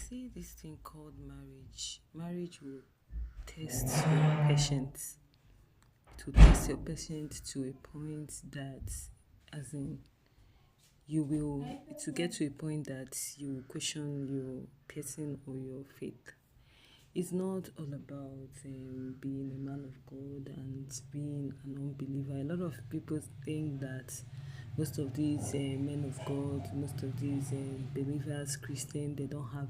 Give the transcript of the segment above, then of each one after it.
see this thing called marriage. Marriage will test your patience. To test your patience to a point that, as in, you will, it will get to a point that you will question your person or your faith. It's not all about being a man of God and being an unbeliever. A lot of people think that most of these men of God, most of these believers, Christian, they don't have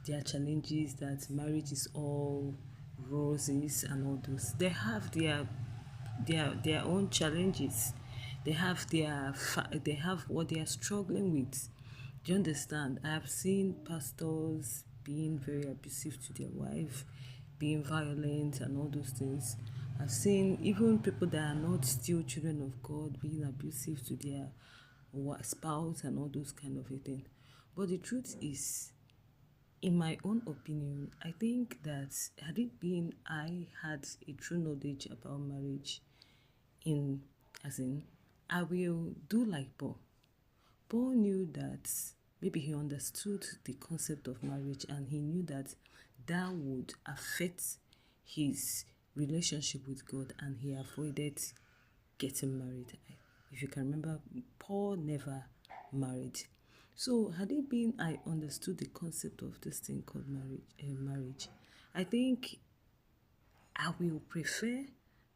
their challenges, that marriage is all roses and all those. They have their own challenges. They have they have what they are struggling with. Do you understand? I have seen pastors being very abusive to their wife, being violent and all those things. I've seen even people that are not still children of God being abusive to their spouse and all those kind of a thing. But the truth is, in my own opinion, I think that had it been I had a true knowledge about marriage, in as in I will do like Paul. Paul knew that maybe he understood the concept of marriage and he knew that that would affect his relationship with God, and he avoided getting married. If you can remember, Paul never married. So had it been I understood the concept of this thing called marriage, I think I will prefer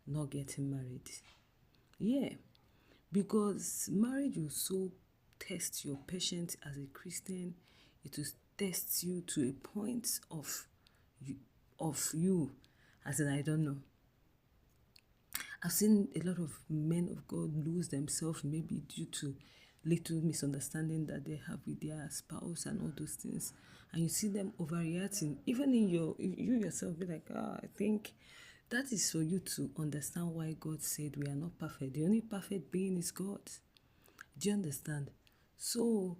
not getting married. Yeah, because marriage will so test your patience as a Christian. It will test you to a point you, of you, as in, I don't know. I've seen a lot of men of God lose themselves, maybe due to little misunderstanding that they have with their spouse and all those things. And you see them overreacting. Even in you yourself be like, I think that is for you to understand why God said we are not perfect. The only perfect being is God. Do you understand? So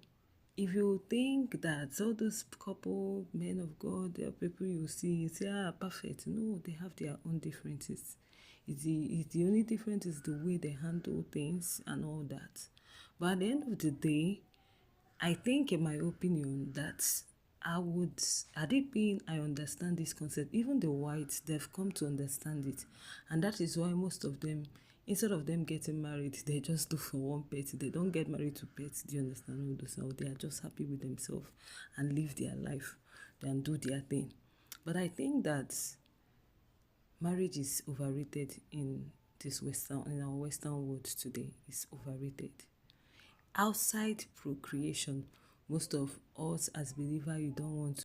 if you think that all those couple men of God, they are people you see, you say, perfect. No, they have their own differences. It's the only difference is the way they handle things and all that. But at the end of the day, I think, in my opinion, that had it been I understand this concept, even the whites, they've come to understand it. And that is why most of them, instead of them getting married, they just look for one pet. They don't get married to pets. Do you understand all those? Now they are just happy with themselves and live their life and do their thing. But I think that marriage is overrated in our Western world today. It's overrated. Outside procreation, most of us as believers, you don't want